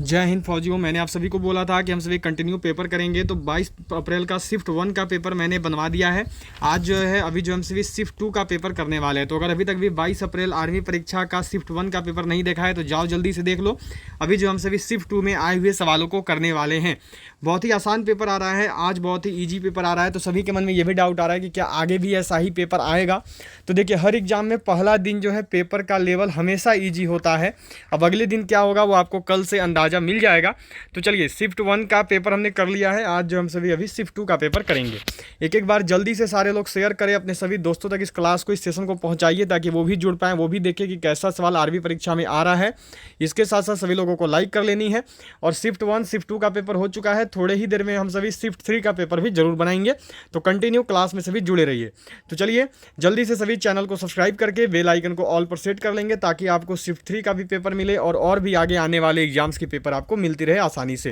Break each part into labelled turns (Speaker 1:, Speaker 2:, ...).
Speaker 1: जय हिंद फौजियों। मैंने आप सभी को बोला था कि हम सभी कंटिन्यू पेपर करेंगे, तो 22 अप्रैल का शिफ्ट 1 का पेपर मैंने बनवा दिया है। आज जो है अभी जो हम सभी शिफ्ट 2 का पेपर करने वाले हैं। तो अगर अभी तक भी 22 अप्रैल आर्मी परीक्षा का शिफ्ट 1 का पेपर नहीं देखा है तो जाओ जल्दी से देख लो। अभी जो हम सभी शिफ्ट 2 में आए हुए सवालों को करने वाले हैं। बहुत ही आसान पेपर आ रहा है आज, बहुत ही ईजी पेपर आ रहा है। तो सभी के मन में ये भी डाउट आ रहा है कि क्या आगे भी ऐसा ही पेपर आएगा। तो देखिए, हर एग्जाम में पहला दिन जो है पेपर का लेवल हमेशा ईजी होता है। अब अगले दिन क्या होगा वो आपको कल से अंदाज़ा मिल जाएगा। तो चलिए, शिफ्ट 1 का पेपर हमने कर लिया है। आज जो हम सभी अभी शिफ्ट 2 का पेपर करेंगे। एक बार जल्दी से सारे लोग शेयर करें अपने सभी दोस्तों तक, इस क्लास को, इस सेशन को पहुंचाइए ताकि वो भी जुड़ पाएँ, वो भी देखें कि कैसा सवाल आर्मी परीक्षा में आ रहा है। इसके साथ साथ सभी लोगों को लाइक कर लेनी है। और शिफ्ट 1 शिफ्ट 2 का पेपर हो चुका है, थोड़े ही देर में हम सभी शिफ्ट 3 का पेपर भी जरूर बनाएंगे। तो कंटिन्यू क्लास में सभी जुड़े रहिए। तो चलिए, जल्दी से सभी चैनल को सब्सक्राइब करके बेल आइकन को ऑल पर सेट कर लेंगे ताकि आपको शिफ्ट 3 का भी पेपर मिले और भी आगे आने वाले एग्जाम्स के पेपर आपको मिलती रहे आसानी से।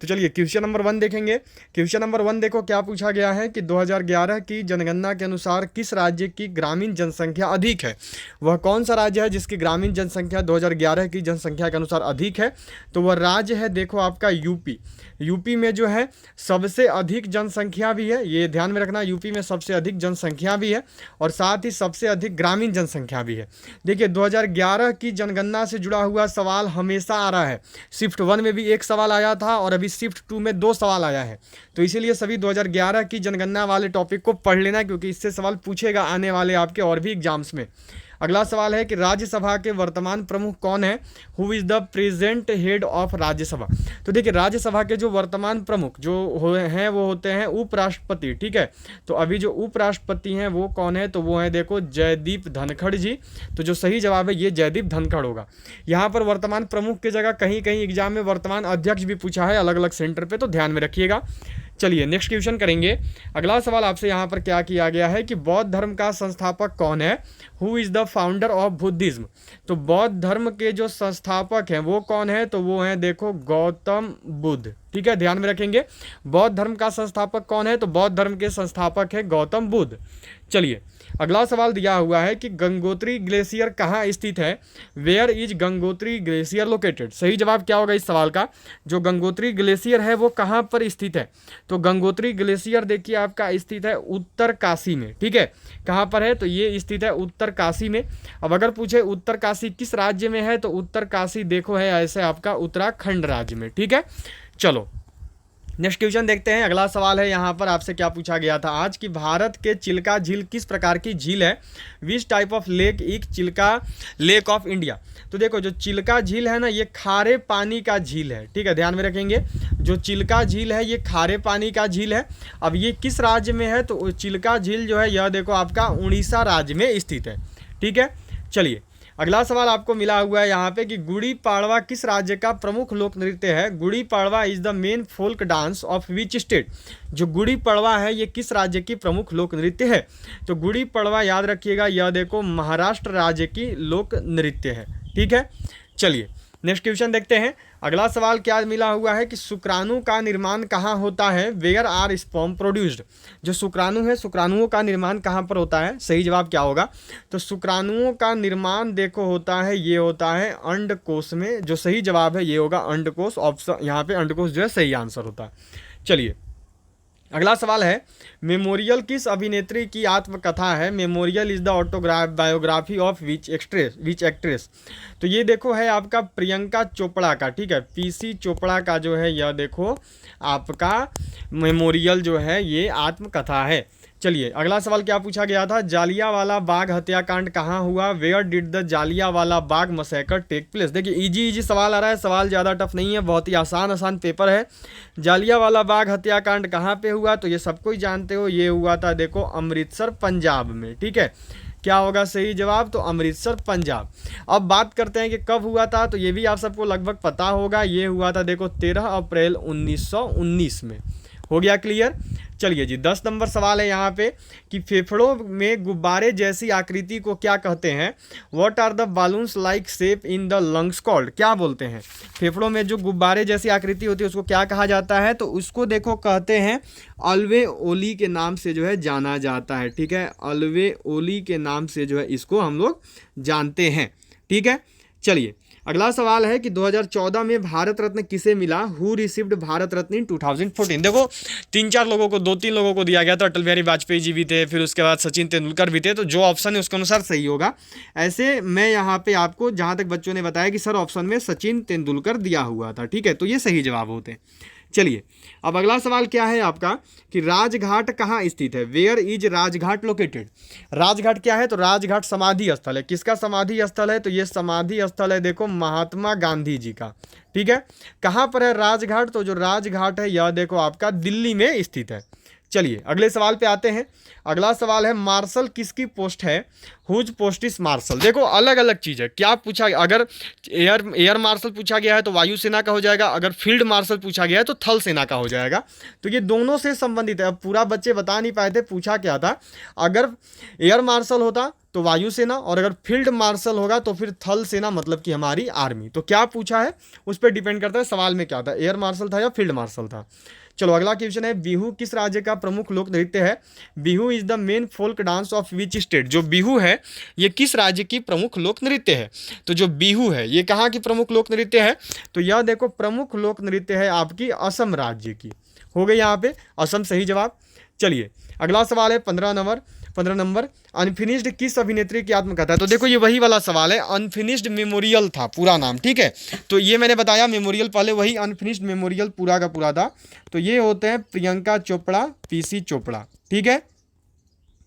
Speaker 1: तो चलिए, क्वेश्चन नंबर 1 देखेंगे। क्वेश्चन नंबर 1 देखो, क्या पूछा गया है कि 2011 की जनगणना के अनुसार किस राज्य की ग्रामीण जनसंख्या अधिक है। वह कौन सा राज्य है जिसकी ग्रामीण जनसंख्या 2011 की जनसंख्या के अनुसार अधिक है। तो वह राज्य है देखो आपका यूपी। यूपी में जो है सबसे अधिक जनसंख्या भी है, ये ध्यान में रखना। यूपी में सबसे अधिक जनसंख्या भी है और साथ ही सबसे अधिक ग्रामीण जनसंख्या भी है। देखिए, 2011 की जनगणना से जुड़ा हुआ सवाल हमेशा आ रहा है। शिफ्ट 1 में भी एक सवाल आया था और अभी शिफ्ट 2 में 2 सवाल आया है। तो इसीलिए सभी 2011 की जनगणना वाले टॉपिक को पढ़ लेना, क्योंकि इससे सवाल पूछेगा आने वाले आपके और भी एग्जाम्स में। अगला सवाल है कि राज्यसभा के वर्तमान प्रमुख कौन है। Who is the present head of Rajya Sabha. तो देखिए, राज्यसभा के जो वर्तमान प्रमुख जो हैं वो होते हैं उपराष्ट्रपति। ठीक है, तो अभी जो उपराष्ट्रपति हैं वो कौन है, तो वो है देखो जयदीप धनखड़ जी। तो जो सही जवाब है ये जयदीप धनखड़ होगा। यहाँ पर वर्तमान प्रमुख की जगह कहीं कहीं एग्जाम में वर्तमान अध्यक्ष भी पूछा है अलग अलग सेंटर पे, तो ध्यान में रखिएगा। चलिए, नेक्स्ट क्वेश्चन करेंगे। अगला सवाल आपसे यहाँ पर क्या किया गया है कि बौद्ध धर्म का संस्थापक कौन है। Who is the founder of Buddhism. तो बौद्ध धर्म के जो संस्थापक हैं वो कौन है, तो वो हैं देखो गौतम बुद्ध। ठीक है, ध्यान में रखेंगे। बौद्ध धर्म का संस्थापक कौन है, तो बौद्ध धर्म के संस्थापक है गौतम बुद्ध। चलिए, अगला सवाल दिया हुआ है कि गंगोत्री ग्लेशियर कहाँ स्थित है। Where is Gangotri glacier located. सही जवाब क्या होगा इस सवाल का, जो गंगोत्री ग्लेशियर है वो कहाँ पर स्थित है। तो गंगोत्री ग्लेशियर देखिए आपका स्थित है उत्तर काशी में। ठीक है, कहाँ पर है, तो ये स्थित है उत्तर काशी में। अब अगर पूछे उत्तर काशी किस राज्य में है, तो उत्तर काशी देखो है ऐसे आपका उत्तराखंड राज्य में। ठीक है, चलो नेक्स्ट क्वेश्चन देखते हैं। अगला सवाल है यहाँ पर आपसे क्या पूछा गया था आज कि भारत के चिल्का झील किस प्रकार की झील है। Which type of lake is Chilka lake of India. तो देखो, जो चिल्का झील है ना ये खारे पानी का झील है। ठीक है, ध्यान में रखेंगे। जो चिल्का झील है ये खारे पानी का झील है। अब ये किस राज्य में है, तो चिल्का झील जो है यह देखो आपका उड़ीसा राज्य में स्थित है। ठीक है, चलिए अगला सवाल आपको मिला हुआ है यहाँ पे कि गुड़ी पाड़वा किस राज्य का प्रमुख लोक नृत्य है। Gudi Padwa is the main folk dance of which state. जो गुड़ी पड़वा है ये किस राज्य की प्रमुख लोक नृत्य है। तो गुड़ी पड़वा याद रखिएगा, यह देखो महाराष्ट्र राज्य की लोक नृत्य है। ठीक है, चलिए नेक्स्ट क्वेश्चन देखते हैं। अगला सवाल क्या मिला हुआ है कि शुक्राणु का निर्माण कहाँ होता है। Where are sperm produced. जो शुक्राणु है, शुक्राणुओं का निर्माण कहाँ पर होता है। सही जवाब क्या होगा, तो शुक्राणुओं का निर्माण देखो होता है, ये होता है अंडकोश में। जो सही जवाब है ये होगा अंडकोश। ऑप्शन यहाँ पे अंडकोश जो है सही आंसर होता है। चलिए अगला सवाल है, मेमोरियल किस अभिनेत्री की आत्मकथा है। Memorial is the biography of which actress. तो ये देखो है आपका प्रियंका चोपड़ा का। ठीक है, पीसी चोपड़ा का जो है यह देखो आपका मेमोरियल जो है ये आत्मकथा है। चलिए अगला सवाल क्या पूछा गया था, जालियांवाला बाग हत्याकांड कहाँ हुआ। Where did the Jallianwala Bagh massacre take place. देखिए इजी सवाल आ रहा है, सवाल ज़्यादा टफ नहीं है, बहुत ही आसान पेपर है। जालियांवाला बाग हत्याकांड कहाँ पे हुआ, तो ये सबको ही जानते हो, ये हुआ था देखो अमृतसर पंजाब में। ठीक है, क्या होगा सही जवाब, तो अमृतसर पंजाब। अब बात करते हैं कि कब हुआ था, तो ये भी आप सबको लगभग पता होगा। ये हुआ था देखो 13 अप्रैल 1919 में। हो गया क्लियर। चलिए जी 10 नंबर सवाल है यहाँ पे कि फेफड़ों में गुब्बारे जैसी आकृति को क्या कहते हैं। What are the balloons like shape in the lungs called. क्या बोलते हैं, फेफड़ों में जो गुब्बारे जैसी आकृति होती है उसको क्या कहा जाता है, तो उसको देखो कहते हैं अल्वेओली के नाम से जो है जाना जाता है। ठीक है, अल्वेओली के नाम से जो है इसको हम लोग जानते हैं। ठीक है, चलिए अगला सवाल है कि 2014 में भारत रत्न किसे मिला, हु रिसीव्ड भारत रत्न इन 2014। देखो 3-4 लोगों को, 2-3 लोगों को दिया गया था, अटल बिहारी वाजपेयी जी भी थे, फिर उसके बाद सचिन तेंदुलकर भी थे, तो जो ऑप्शन है उसके अनुसार सही होगा। ऐसे मैं यहाँ पे आपको जहाँ तक बच्चों ने बताया कि सर ऑप्शन में सचिन तेंदुलकर दिया हुआ था, ठीक है, तो ये सही जवाब होते हैं। चलिए अब अगला सवाल क्या है आपका कि राजघाट कहाँ स्थित है, where is Rajghat located. Rajghat क्या है, तो राजघाट समाधि स्थल है। किसका समाधि स्थल है, तो ये समाधि स्थल है देखो महात्मा गांधी जी का, ठीक है। कहाँ पर है राजघाट, तो जो राजघाट है यह देखो आपका दिल्ली में स्थित है। चलिए अगले सवाल पे आते हैं। अगला सवाल है मार्शल किसकी पोस्ट है, हुज पोस्ट इज मार्शल। देखो अलग अलग चीज़ है, क्या पूछा, अगर एयर मार्शल पूछा गया है तो वायुसेना का हो जाएगा, अगर फील्ड मार्शल पूछा गया है तो थल सेना का हो जाएगा। तो ये दोनों से संबंधित है। अब पूरा बच्चे बता नहीं पाए थे पूछा क्या था, अगर एयर मार्शल होता तो वायुसेना, और अगर फील्ड मार्शल होगा तो फिर थल सेना, मतलब कि हमारी आर्मी। तो क्या पूछा है उस पर डिपेंड करता है सवाल में क्या था, एयर मार्शल था या फील्ड मार्शल था। चलो अगला क्वेश्चन है बिहू किस राज्य का प्रमुख लोक नृत्य है, Bihu is the main folk dance of which state. जो बिहू है ये किस राज्य की प्रमुख लोक नृत्य है, तो जो बिहू है ये कहाँ की प्रमुख लोक नृत्य है, तो यह देखो प्रमुख लोक नृत्य है आपकी असम राज्य की। हो गई यहाँ पे असम सही जवाब। चलिए अगला सवाल है 15 नंबर अनफिनिश्ड किस अभिनेत्री की आत्मकथा है। तो देखो ये वही वाला सवाल है, अनफिनिश्ड मेमोरियल था पूरा नाम, ठीक है। तो ये मैंने बताया मेमोरियल पहले, वही अनफिनिश्ड मेमोरियल पूरा का पूरा था। तो ये होते हैं प्रियंका चोपड़ा, पीसी चोपड़ा, ठीक है।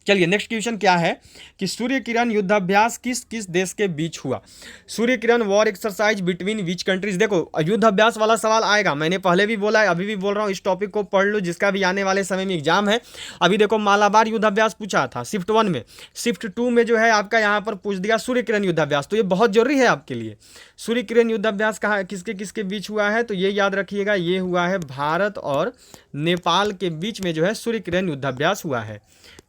Speaker 1: चलिए नेक्स्ट क्वेश्चन क्या है कि सूर्य किरण युद्धाभ्यास किस किस देश के बीच हुआ। Surya Kiran war exercise between which countries. देखो युद्धाभ्यास वाला सवाल आएगा, मैंने पहले भी बोला है अभी भी बोल रहा हूँ, इस टॉपिक को पढ़ लो जिसका भी आने वाले समय में एग्जाम है। अभी देखो मालाबार युद्धाभ्यास पूछा था शिफ्ट 1 में, शिफ्ट 2 में जो है आपका यहाँ पर पूछ दिया सूर्य किरण युद्धाभ्यास, तो ये बहुत जरूरी है आपके लिए। सूर्य किरण युद्धाभ्यास कहाँ किसके किसके बीच हुआ है, तो ये याद रखिएगा, ये हुआ है भारत और नेपाल के बीच में जो है सूर्य किरण युद्धाभ्यास हुआ है।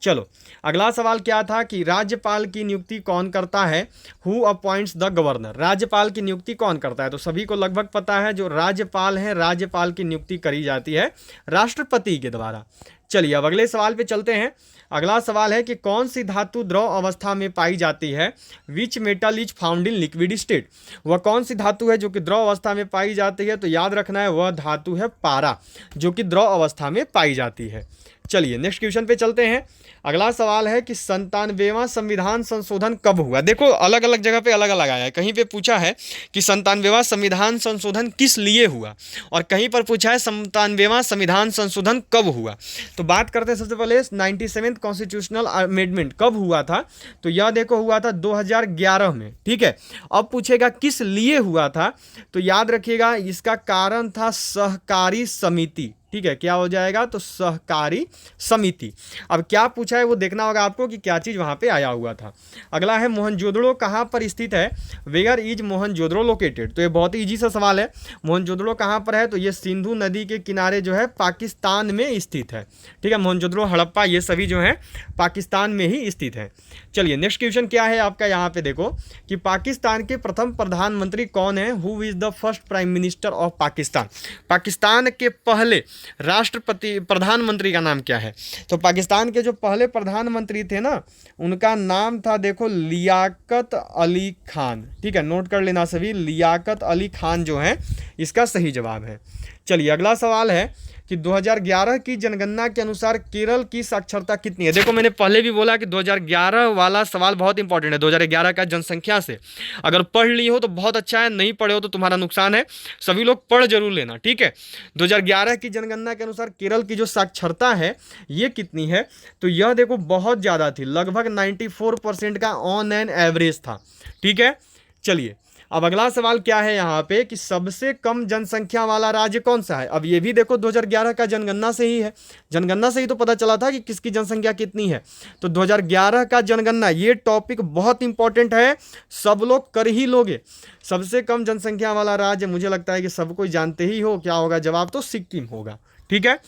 Speaker 1: चलो अगला सवाल क्या था कि राज्यपाल की नियुक्ति कौन करता है, हु अपॉइंट्स द गवर्नर। राज्यपाल की नियुक्ति कौन करता है, तो सभी को लगभग पता है जो राज्यपाल है, राज्यपाल की नियुक्ति करी जाती है राष्ट्रपति के द्वारा। चलिए अब अगले सवाल पे चलते हैं। अगला सवाल है कि कौन सी धातु द्रव अवस्था में पाई जाती है, which metal is found in liquid state. वह कौन सी धातु है जो कि द्रव अवस्था में पाई जाती है, तो याद रखना है वह धातु है पारा, जो कि द्रव अवस्था में पाई जाती है। चलिए नेक्स्ट क्वेश्चन पे चलते हैं। अगला सवाल है कि 97वां संविधान संशोधन कब हुआ। देखो अलग अलग जगह पे अलग अलग आया है, कहीं पे पूछा है कि 97वां संविधान संशोधन किस लिए हुआ, और कहीं पर पूछा है 97वां संविधान संशोधन कब हुआ। तो बात करते हैं सबसे पहले 97th कॉन्स्टिट्यूशनल अमेंडमेंट कब हुआ था, तो यह देखो हुआ था 2011 में, ठीक है। अब पूछेगा किस लिए हुआ था, तो याद रखिएगा इसका कारण था सहकारी समिति, ठीक है। क्या हो जाएगा, तो सहकारी समिति। अब क्या पूछा है वो देखना होगा आपको कि क्या चीज़ वहाँ पे आया हुआ था। अगला है मोहनजोदड़ो कहाँ पर स्थित है, वेयर इज मोहनजोदड़ो लोकेटेड। तो ये बहुत ही ईजी सा सवाल है, मोहनजोदड़ो कहाँ पर है, तो ये सिंधु नदी के किनारे जो है पाकिस्तान में स्थित है, ठीक है। मोहनजोदड़ो, हड़प्पा ये सभी जो है पाकिस्तान में ही स्थित है। चलिए नेक्स्ट क्वेश्चन क्या है आपका, यहाँ पे देखो कि पाकिस्तान के प्रथम प्रधानमंत्री कौन है, who is the first prime minister of Pakistan. Pakistan के पहले राष्ट्रपति प्रधानमंत्री का नाम क्या है, तो पाकिस्तान के जो पहले प्रधानमंत्री थे ना उनका नाम था देखो लियाकत अली खान, ठीक है। नोट कर लेना सभी, लियाकत अली खान जो है इसका सही जवाब है। चलिए अगला सवाल है कि 2011 की जनगणना के अनुसार केरल की साक्षरता कितनी है। देखो मैंने पहले भी बोला कि 2011 वाला सवाल बहुत इंपॉर्टेंट है। 2011 का जनसंख्या से अगर पढ़ ली हो तो बहुत अच्छा है, नहीं पढ़े हो तो तुम्हारा नुकसान है। सभी लोग पढ़ जरूर लेना, ठीक है। 2011 की जनगणना के अनुसार केरल की जो साक्षरता है ये कितनी है, तो यह देखो बहुत ज़्यादा थी, लगभग 94% का ऑन एन एवरेज था, ठीक है। चलिए अब अगला सवाल क्या है यहाँ पे कि सबसे कम जनसंख्या वाला राज्य कौन सा है। अब ये भी देखो 2011 का जनगणना से ही है, जनगणना से ही तो पता चला था कि किसकी जनसंख्या कितनी है। तो 2011 का जनगणना ये टॉपिक बहुत इंपॉर्टेंट है, सब लोग कर ही लोगे। सबसे कम जनसंख्या वाला राज्य मुझे लगता है कि सब कोई जानते ही हो, क्या होगा जवाब, तो सिक्किम होगा, ठीक है।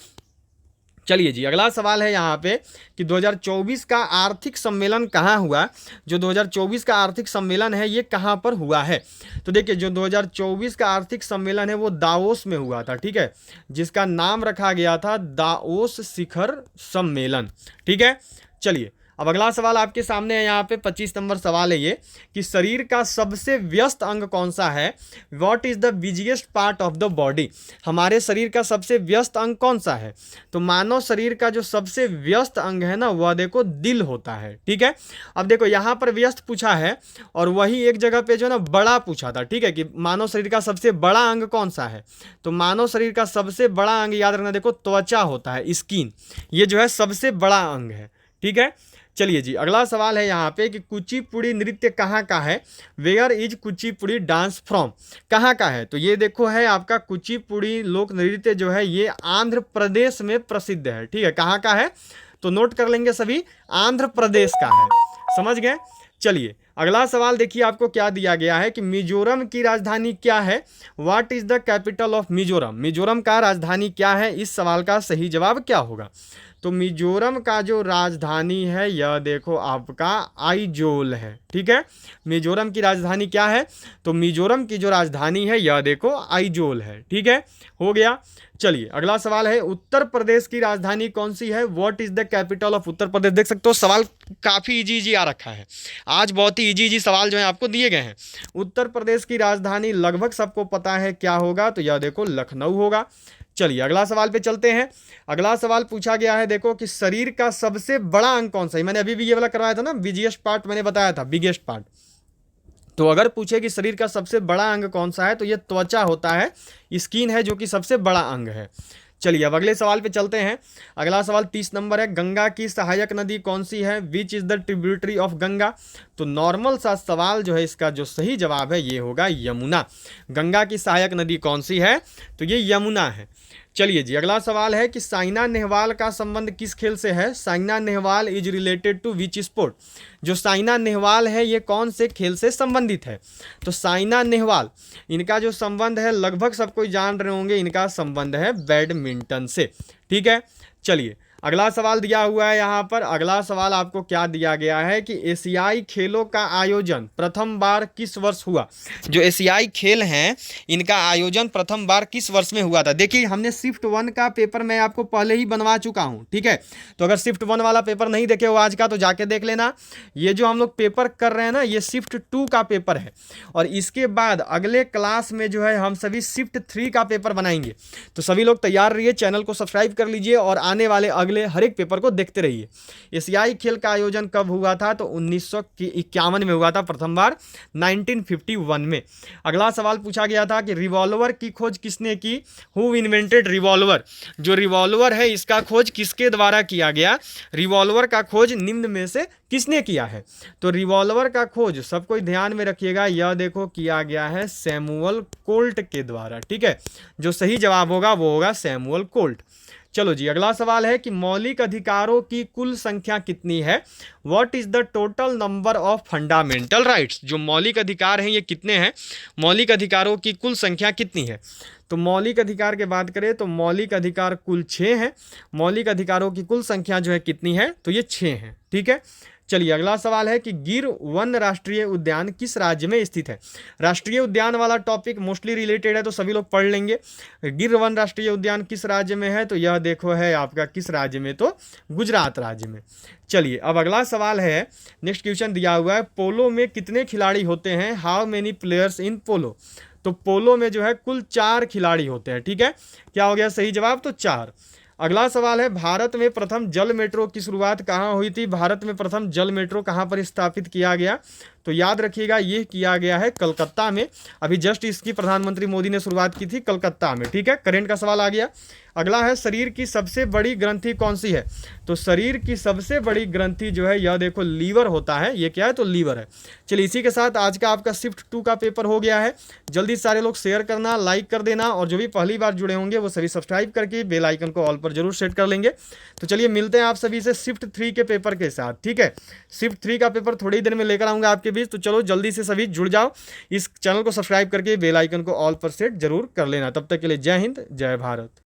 Speaker 1: चलिए जी अगला सवाल है यहाँ पे कि 2024 का आर्थिक सम्मेलन कहाँ हुआ। जो 2024 का आर्थिक सम्मेलन है ये कहाँ पर हुआ है, तो देखिए जो 2024 का आर्थिक सम्मेलन है वो दावोस में हुआ था, ठीक है, जिसका नाम रखा गया था दावोस शिखर सम्मेलन, ठीक है। चलिए अब अगला सवाल आपके सामने है, यहाँ पे 25 नंबर सवाल है ये कि शरीर का सबसे व्यस्त अंग कौन सा है। What is the busiest part of the body. हमारे शरीर का सबसे व्यस्त अंग कौन सा है। तो मानव शरीर का जो सबसे व्यस्त अंग है ना, वह देखो दिल होता है। ठीक है, अब देखो यहाँ पर व्यस्त पूछा है और वही एक जगह पे जो है ना बड़ा पूछा था। ठीक है, कि मानव शरीर का सबसे बड़ा अंग कौन सा है। तो मानव शरीर का सबसे बड़ा अंग याद रखना, देखो त्वचा होता है, स्किन, ये जो है सबसे बड़ा अंग है। ठीक है, चलिए जी अगला सवाल है यहाँ पे कि कुचिपुड़ी नृत्य कहाँ का है। Where is Kuchipudi dance from. कहाँ का है, तो ये देखो है आपका कुचिपुड़ी लोक नृत्य जो है ये आंध्र प्रदेश में प्रसिद्ध है। ठीक है, कहाँ का है, तो नोट कर लेंगे सभी, आंध्र प्रदेश का है। समझ गए। चलिए अगला सवाल देखिए आपको क्या दिया गया है कि मिजोरम की राजधानी क्या है। What is the capital of Mizoram. Mizoram का राजधानी क्या है, इस सवाल का सही जवाब क्या होगा। तो मिजोरम का जो राजधानी है यह देखो आपका आइजोल है। ठीक है, मिजोरम की राजधानी क्या है, तो मिजोरम की जो राजधानी है यह देखो आइजोल है। ठीक है, हो गया। चलिए अगला सवाल है उत्तर प्रदेश की राजधानी कौन सी है। What is the capital of Uttar Pradesh. देख सकते हो सवाल काफ़ी इजी आ रखा है आज, बहुत ही इजी सवाल जो है आपको दिए गए हैं। उत्तर प्रदेश की राजधानी लगभग सबको पता है क्या होगा, तो यह देखो लखनऊ होगा। चलिए अगला सवाल पे चलते हैं। अगला सवाल पूछा गया है देखो कि शरीर का सबसे बड़ा अंग कौन सा है। मैंने अभी भी ये वाला करवाया था ना, बिगेस्ट पार्ट मैंने बताया था, बिगेस्ट पार्ट। तो अगर पूछे कि शरीर का सबसे बड़ा अंग कौन सा है, तो ये त्वचा होता है, स्किन है जो कि सबसे बड़ा अंग है। चलिए अब अगले सवाल पे चलते हैं। अगला सवाल 30 नंबर है, गंगा की सहायक नदी कौन सी है। Which is the tributary of Ganga. तो नॉर्मल सा सवाल जो है, इसका जो सही जवाब है ये होगा यमुना। गंगा की सहायक नदी कौन सी है, तो ये यमुना है। चलिए जी अगला सवाल है कि साइना नेहवाल का संबंध किस खेल से है। Saina Nehwal is related to which sport. जो साइना नेहवाल है ये कौन से खेल से संबंधित है। तो साइना नेहवाल, इनका जो संबंध है लगभग सब कोई जान रहे होंगे, इनका संबंध है बैडमिंटन से। ठीक है, चलिए अगला सवाल दिया हुआ है यहाँ पर। अगला सवाल आपको क्या दिया गया है कि एशियाई खेलों का आयोजन प्रथम बार किस वर्ष हुआ। जो एशियाई खेल हैं इनका आयोजन प्रथम बार किस वर्ष में हुआ था। देखिए हमने शिफ्ट 1 का पेपर मैं आपको पहले ही बनवा चुका हूँ। ठीक है, तो अगर शिफ्ट 1 वाला पेपर नहीं देखे हो आज का तो जाके देख लेना। ये जो हम लोग पेपर कर रहे हैं ना, ये शिफ्ट 2 का पेपर है और इसके बाद अगले क्लास में जो है हम सभी शिफ्ट 3 का पेपर बनाएंगे। तो सभी लोग तैयार रहिए, चैनल को सब्सक्राइब कर लीजिए और आने वाले अगले हर एक पेपर को देखते रहिए। एशियाई खेल का आयोजन कब हुआ था, तो 1951 में हुआ था प्रथम बार, 1951 में। अगला सवाल पूछा गया था कि रिवॉल्वर की खोज किसने की। Who invented revolver. जो रिवॉल्वर है इसका खोज किसके द्वारा किया गया। रिवॉल्वर का खोज निम्न में से किसने किया है। तो रिवॉल्वर का खोज सब कोई ध्यान में रखिएगा, यह देखो किया गया है सैमुअल कोल्ट के द्वारा। ठीक है, जो सही जवाब होगा वो होगा सैमुअल कोल्ट। चलो जी अगला सवाल है कि मौलिक अधिकारों की कुल संख्या कितनी है। What is the total number of fundamental rights. जो मौलिक अधिकार हैं ये कितने हैं, मौलिक अधिकारों की कुल संख्या कितनी है। तो मौलिक अधिकार की बात करें तो मौलिक अधिकार कुल 6 हैं। मौलिक अधिकारों की कुल संख्या जो है कितनी है, तो ये 6 हैं। ठीक है, चलिए अगला सवाल है कि गिर वन राष्ट्रीय उद्यान किस राज्य में स्थित है। राष्ट्रीय उद्यान वाला टॉपिक मोस्टली रिलेटेड है तो सभी लोग पढ़ लेंगे। गिर वन राष्ट्रीय उद्यान किस राज्य में है, तो यह देखो है आपका किस राज्य में, तो गुजरात राज्य में। चलिए अब अगला सवाल है, नेक्स्ट क्वेश्चन दिया हुआ है, पोलो में कितने खिलाड़ी होते हैं। हाउ मेनी प्लेयर्स इन पोलो। तो पोलो में जो है कुल 4 खिलाड़ी होते हैं। ठीक है, क्या हो गया सही जवाब, तो 4। अगला सवाल है, भारत में प्रथम जल मेट्रो की शुरुआत कहाँ हुई थी। भारत में प्रथम जल मेट्रो कहाँ पर स्थापित किया गया, तो याद रखिएगा ये किया गया है कलकत्ता में। अभी जस्ट इसकी प्रधानमंत्री मोदी ने शुरुआत की थी कलकत्ता में। ठीक है, करेंट का सवाल आ गया। अगला है, शरीर की सबसे बड़ी ग्रंथि कौन सी है। तो शरीर की सबसे बड़ी ग्रंथि जो है यह देखो लीवर होता है। ये क्या है, तो लीवर है। चलिए इसी के साथ आज का आपका शिफ्ट 2 का पेपर हो गया है। जल्दी सारे लोग शेयर करना, लाइक कर देना और जो भी पहली बार जुड़े होंगे वो सभी सब्सक्राइब करके बेल आइकन को ऑल पर जरूर सेट कर लेंगे। तो चलिए मिलते हैं आप सभी से शिफ्ट 3 के पेपर के साथ। ठीक है, शिफ्ट 3 का पेपर थोड़ी देर में लेकर आऊँगा आपके बीच। तो चलो जल्दी से सभी जुड़ जाओ, इस चैनल को सब्सक्राइब करके बेल आइकन को ऑल पर सेट जरूर कर लेना। तब तक के लिए जय हिंद, जय भारत।